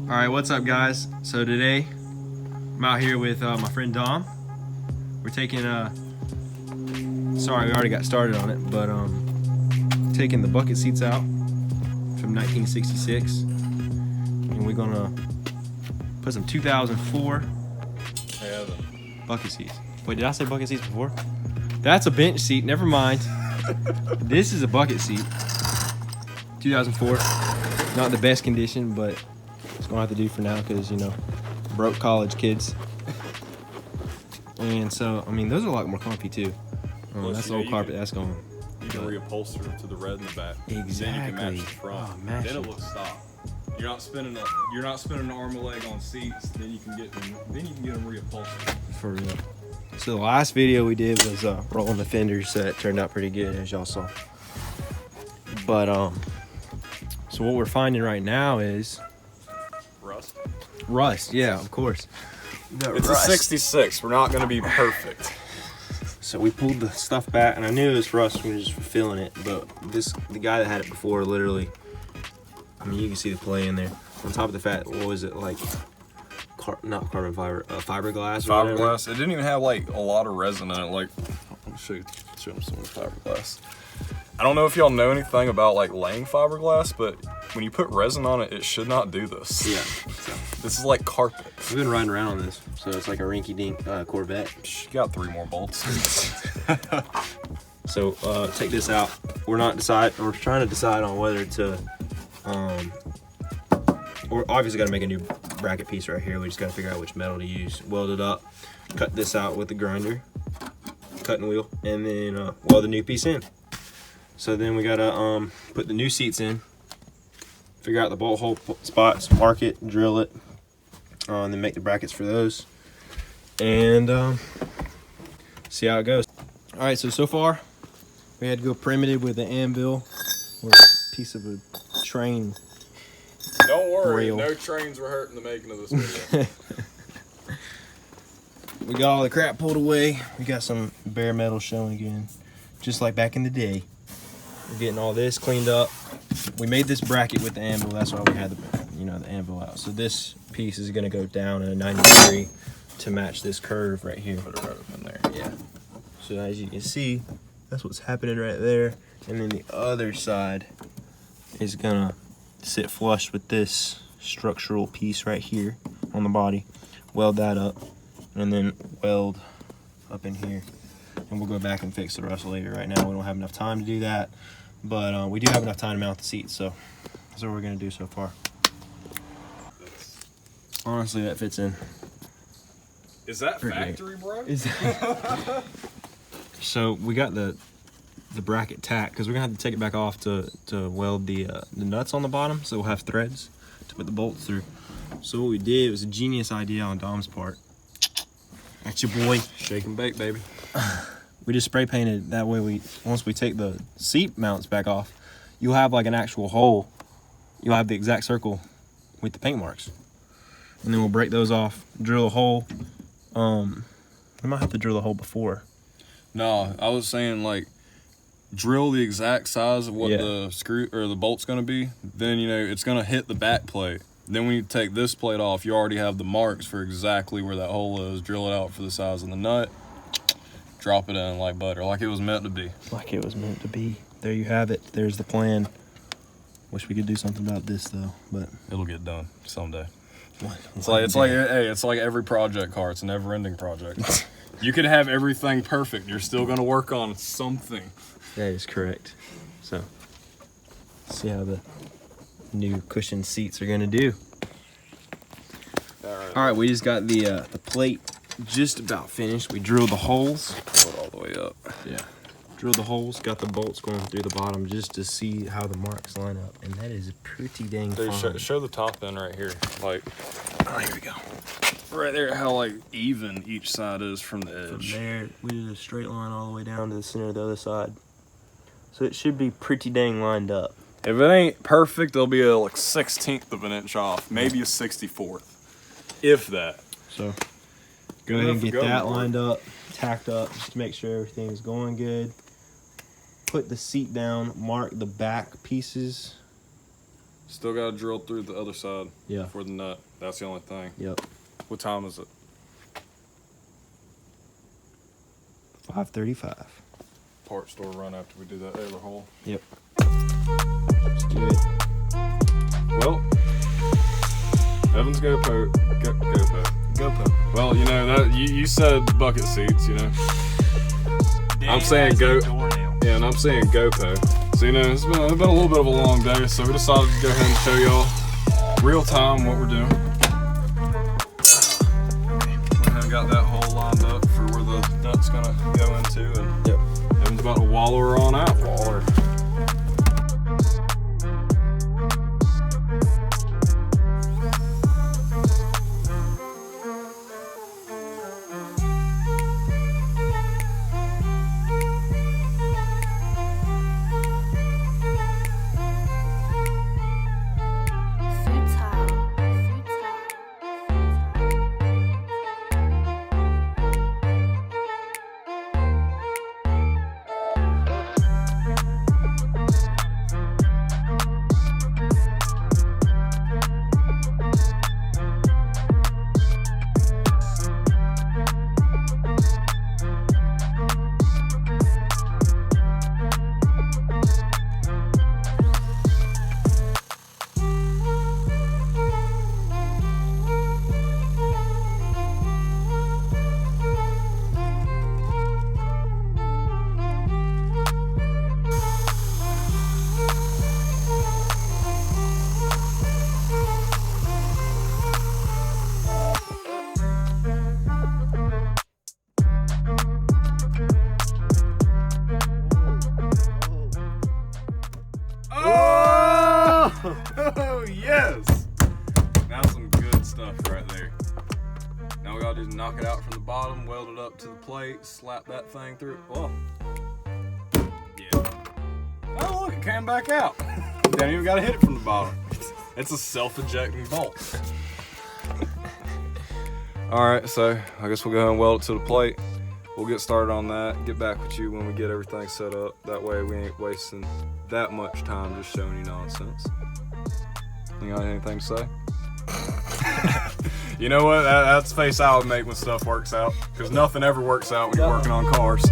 Alright, what's up guys? So today, I'm out here with my friend Dom. We're taking sorry we already got started on it, but taking the bucket seats out from 1966. And we're gonna put some 2004 bucket seats. Wait, did I say bucket seats before? That's a bench seat, never mind. This is a bucket seat. 2004. Not the best condition, but it's gonna have to do for now because, you know, broke college kids. And so, I mean, those are a lot more comfy too. That's the old carpet. That's going. You can reupholster to the red in the back. Exactly. Then you can match the front. Oh, then it looks stock. You're not spending an arm and leg on seats. Then you can get them. Then you can get them reupholstered. For real. So the last video we did was rolling the fenders. That turned out pretty good, as y'all saw. But so what we're finding right now is Rust. Rust. Yeah, of course. It's rust. A 66. We're not going to be perfect. So we pulled the stuff back, and I knew it was rust when we were just feeling it. But the guy that had it before, literally, I mean, you can see the play in there. On top of the fact, what was it like? Not carbon fiber, fiberglass. Fiberglass. It didn't even have like a lot of resin in it. Like, let me show them some of the fiberglass. I don't know if y'all know anything about like laying fiberglass, but when you put resin on it, it should not do this. Yeah. So, this is like carpet. We've been riding around on this, so it's like a rinky-dink Corvette. You got 3 more bolts. So take this out. We're trying to decide on whether to we're obviously got to make a new bracket piece right here. We just got to figure out which metal to use. Weld it up, cut this out with the grinder, cutting wheel, and then weld the new piece in. So then we gotta put the new seats in, figure out the bolt hole spots, mark it, drill it, and then make the brackets for those, and see how it goes. All right, so far we had to go primitive with the anvil or a piece of a train. Don't worry, rail. No trains were hurt in the making of this video. We got all the crap pulled away. We got some bare metal showing again, just like back in the day. We're getting all this cleaned up. We made this bracket with the anvil. That's why we had the anvil out. So this piece is gonna go down at a 90 degree to match this curve right here. Put it right up in there. Yeah. So as you can see, that's what's happening right there. And then the other side is gonna sit flush with this structural piece right here on the body. Weld that up, and then weld up in here. And we'll go back and fix the rust later. Right now we don't have enough time to do that, but we do have enough time to mount the seats, so that's what we're gonna do so far. Honestly, that fits in. Is that factory, bro? So we got the bracket tack because we're gonna have to take it back off to weld the nuts on the bottom, so we'll have threads to put the bolts through. So what we did was a genius idea on Dom's part. That's your boy. Shake and bake, baby. We just spray painted. That way, once we take the seat mounts back off, you'll have like an actual hole. You'll have the exact circle with the paint marks, and then we'll break those off, drill a hole. We might have to drill a hole before. No, I was saying like drill the exact size of what the screw or the bolt's gonna be. Then it's gonna hit the back plate. Then when you take this plate off, you already have the marks for exactly where that hole is. Drill it out for the size of the nut. Drop it in like butter, like it was meant to be. Like it was meant to be. There you have it. There's the plan. Wish we could do something about this though, but it'll get done someday. It's like every project car. It's a never-ending project. You could have everything perfect. You're still gonna work on something. That is correct. So, see how the new cushioned seats are gonna do. All right, we just got the plate just about finished. We drilled the holes. Pull it all the way up. Yeah. Drilled the holes, got the bolts going through the bottom just to see how the marks line up, and that is pretty dang fine. Show the top end right here. Like, oh, here we go. Right there, how like even each side is from the edge. From there, we did a straight line all the way down to the center of the other side. So it should be pretty dang lined up. If it ain't perfect, it'll be a like 1/16 of an inch off, maybe a 64th, if that. So go ahead and get that lined up, tacked up, just to make sure everything is going good. Put the seat down, mark the back pieces Still got to drill through the other side. Yeah. For the nut. That's the only thing. Yep. What time is it? 5:35. Part store run after we do that overhaul. Yep. Let's do it. Well, Evan's GoPro. GoPro. Well, you know that you said bucket seats, you know. I'm saying go. Yeah, and I'm saying GoPro. So you know it's been a little bit of a long day, so we decided to go ahead and show y'all real time what we're doing. Went ahead and got that hole lined up for where the nut's gonna go into, and Yep. Evan's about to wallow her on out. Waller. Oh, yes! Now some good stuff right there. Now we gotta just knock it out from the bottom, weld it up to the plate, slap that thing through. Whoa. Yeah. Oh, look, it came back out. Don't even gotta hit it from the bottom. It's a self-ejecting bolt. Alright, so I guess we'll go ahead and weld it to the plate. We'll get started on that, get back with you when we get everything set up. That way we ain't wasting that much time just showing you nonsense. You got anything to say? You know what? That's the face I would make when stuff works out. Because nothing ever works out when you're working on cars.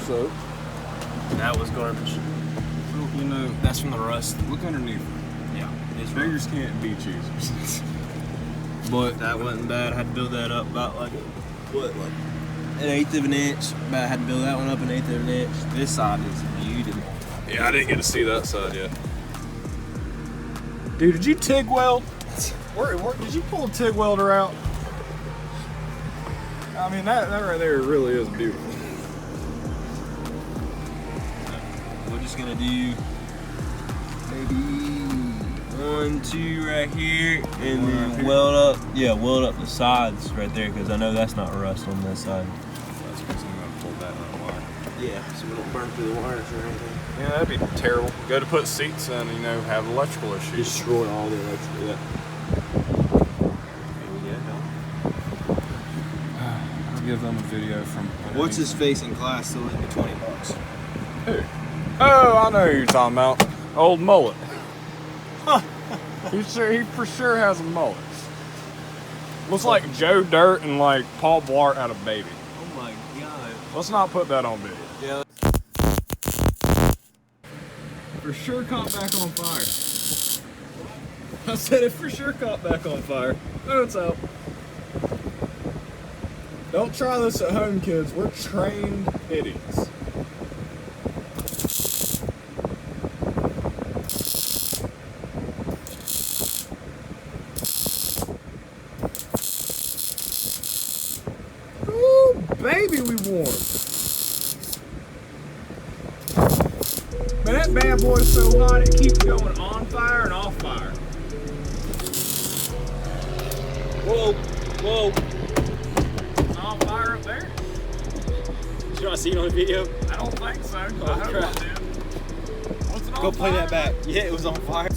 So, That was garbage. you know, That's from the rust. look underneath. Yeah. It's Beggars can't be choosers. But that wasn't bad. I had to build that up about like an eighth of an inch. But I had to build that one up an eighth of an inch. This side is beautiful. Yeah, I didn't get to see that side yet. Dude, did you TIG weld? Where did you pull a TIG welder out? I mean, that right there really is beautiful. We're just gonna do maybe 1, 2 right here, and then weld up. Yeah, weld up the sides right there because I know that's not rust on this side. That's because I'm gonna pull that on wire. Yeah, so we don't burn through the wires or anything. Yeah, that'd be terrible. Go to put seats in, you know, have electrical issues. Destroy all the electrical. Yeah. I'll give them a video from. What's his face in class still lent me $20? Who? Oh, I know who you're talking about. Old mullet. He for sure has a mullet. Looks like Joe Dirt and like Paul Blart had a baby. Oh my god. Let's not put that on video. Yeah. For sure caught back on fire. I said it for sure caught back on fire. Oh, it's out. Don't try this at home, kids. We're trained idiots. Ooh, baby, we warm. Man, that bad boy's so hot it keeps going on fire and off fire. Whoa, whoa. It's on fire up there? Did you not see it on the video? I don't think so. I hope crap. it did. What's it Go play that back. Yeah, it was on fire.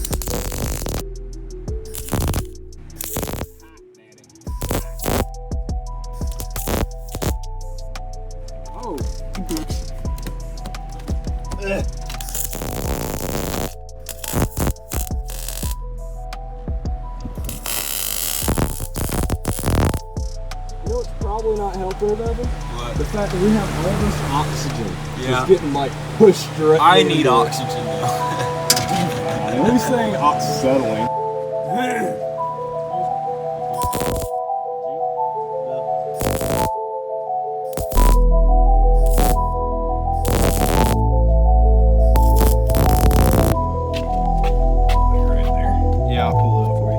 Oh. It's probably not helping it, Evan. What? The fact that we have all this oxygen Yeah. just getting like pushed directly. I need into it. oxygen now. And we're saying oxyacetylene. Yeah, I'll pull it up for you.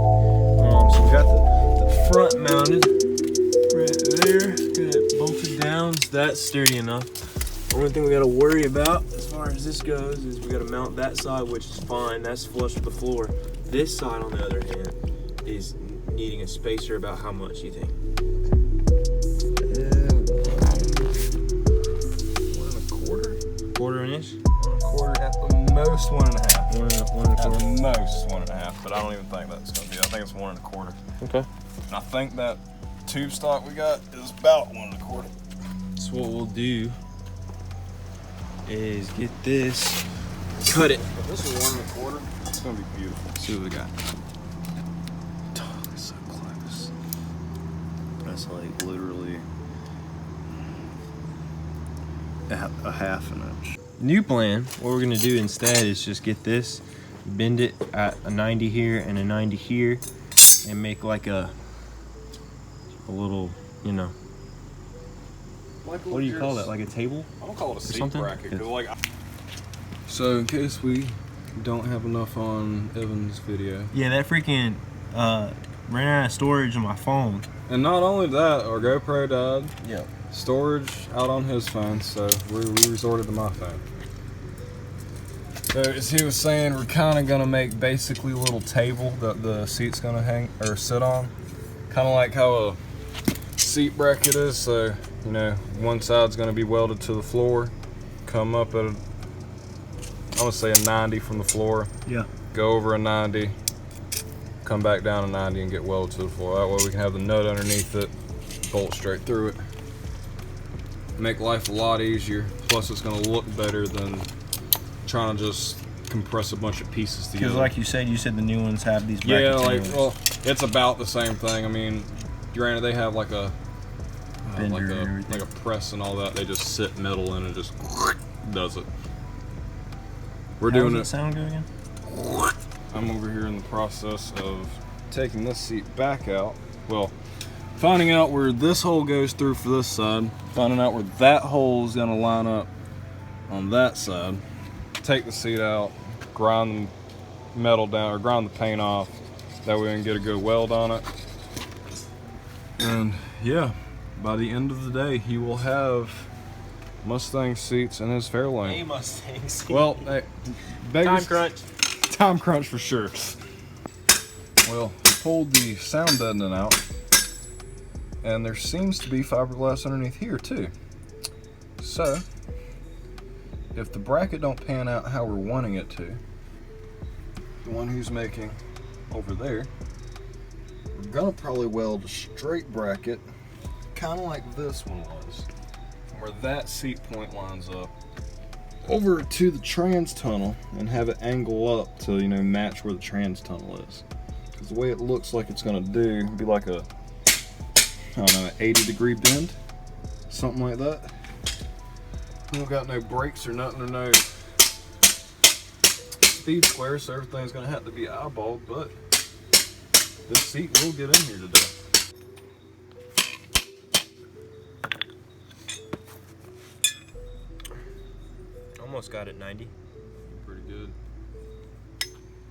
So we got the front mounted right there. Got it bolted down. So that's sturdy enough. The only thing we got to worry about as far as this goes is we got to mount that side, which is fine. That's flush with the floor. This side, on the other hand, is needing a spacer. About how much you think? 1.25. Quarter inch? 1.25 at the most 1.5. 1.25. At the most 1.5, but I don't even think that's gonna be. I think it's 1.25. Okay. And I think that tube stock we got is about 1.25. So what we'll do is get this, cut it. If this is 1.25, it's gonna be beautiful. Let's see what we got. Oh, that's so close. That's like literally a half an inch. New plan, what we're gonna do instead is just get this, bend it at a 90 here and a 90 here, and make like a little, you know, what do you call that? Like a table? I don't call it a seat something? bracket. 'Cause like, so in case we don't have enough on Evan's video, Yeah, that freaking ran out of storage on my phone. and not only that, our GoPro died. Yeah. Storage out on his phone, so we resorted to my phone. So as he was saying, we're kind of gonna make basically a little table that the seat's gonna hang or sit on, kind of like how a seat bracket is. So you know, one side's gonna be welded to the floor, come up at I'm gonna say a 90 from the floor. Yeah. Go over a 90, come back down a 90 and get welded to the floor. That way we can have the nut underneath it, bolt straight through it. Make life a lot easier. Plus it's gonna look better than trying to just compress a bunch of pieces together. Because like you said the new ones have these Yeah, brackets. like, anyways. well, it's about the same thing. I mean, granted they have like a Bender and everything. like a press and all that. They just sit metal in and just does it. We're How doing does it. sound good again? I'm over here in the process of taking this seat back out. Well, finding out where this hole goes through for this side, finding out where that hole is gonna line up on that side. Take the seat out, grind the metal down, or grind the paint off. That way we can get a good weld on it. And yeah, by the end of the day, he will have Mustang seats in his Fairlane. Mustang seat. Well, hey, time crunch. Time crunch for sure. Well, we pulled the sound deadening out, and there seems to be fiberglass underneath here too. So, if the bracket don't pan out how we're wanting it to, the one who's making over there, we're gonna probably weld a straight bracket, kind of like this one was, from where that seat point lines up, over to the trans tunnel and have it angle up to, you know, match where the trans tunnel is. Because the way it looks like it's gonna do, it'd be like a, I don't know, an 80-degree bend, something like that. We don't got no brakes or nothing, or no speed square, so everything's gonna have to be eyeballed, but this seat will get in here today. Almost got it 90. Pretty good.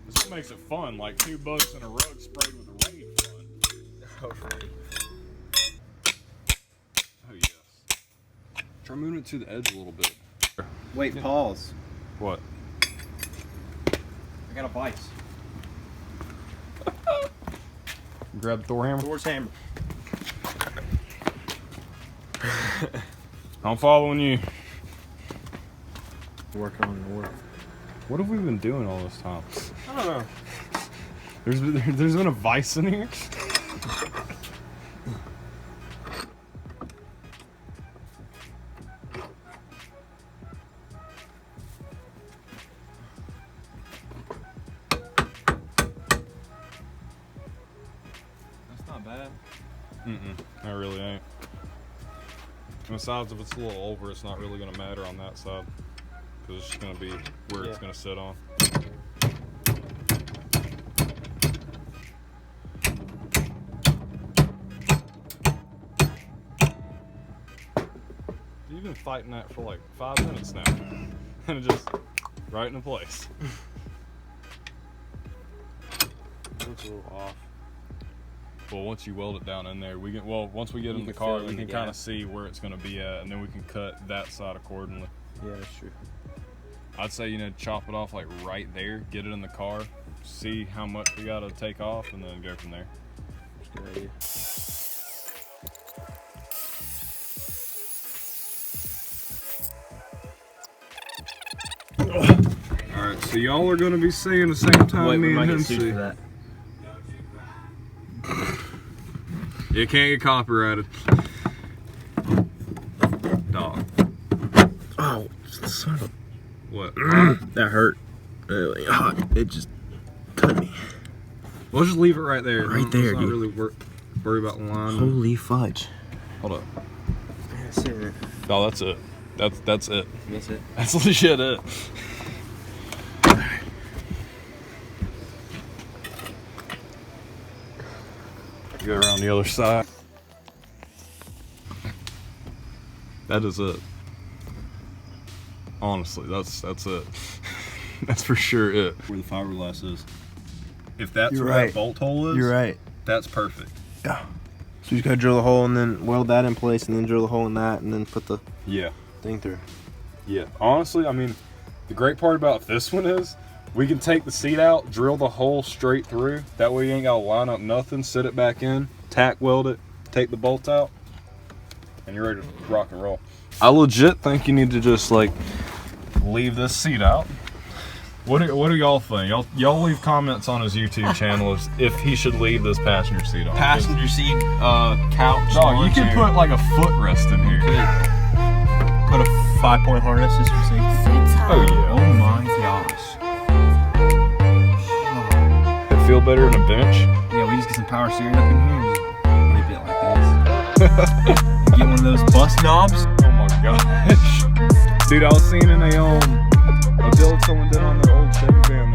This makes it fun, like 2 bucks and a rug sprayed with a rave fun. Alright. Oh yes. Try moving it to the edge a little bit. Wait, pause. What? I got a vice. Grab the Thor hammer. Thor's hammer. I'm following you. Working on the work. What have we been doing all this time? I don't know. There's been a vice in here. That's not bad. That really ain't. And besides, if it's a little over, it's not really gonna matter on that side because it's just gonna be where it's gonna sit on. You've been fighting that for like 5 minutes now, and it just right into place. Looks a little off. Well, once you weld it down in there, we can. Well, once we get in the car, we can kind of see where it's going to be at, and then we can cut that side accordingly. Yeah, that's true. I'd say, you know, chop it off like right there, get it in the car, see how much we got to take off, and then go from there. That's a good idea. All right, so y'all are going to be seeing the same time me and him see. That. You can't get copyrighted. Dog. Oh, son of a... What? That hurt. Really hot. It just cut me. We'll just leave it right there. Right there, Let's not dude. really worry about the line. Holy fudge. Hold up. That's it. No, that's it. That's it. That's it. That's legit it. Go around the other side. That is it. Honestly, that's it. That's for sure it. Where the fiberglass is. If that's You're where right. that bolt hole is, You're right. that's perfect. Yeah. So you just gotta drill the hole and then weld that in place and then drill the hole in that and then put the Yeah. thing through. Yeah. Honestly, I mean, the great part about this one is we can take the seat out, drill the hole straight through. That way you ain't gotta line up nothing, sit it back in, tack weld it, take the bolts out, and you're ready to rock and roll. I legit think you need to just like leave this seat out. What do y'all think? Y'all leave comments on his YouTube channel if he should leave this passenger seat on. Passenger seat, couch. No, you can put like a footrest in here. Put a 5-point harness just for safety. Oh yeah. Oh my gosh. It feel better than a bench. Yeah, we just get some power steering up in here and just whip it like this. Get one of those bus knobs. Oh my gosh. Dude, I was seeing in a build someone did on their old Chevy van.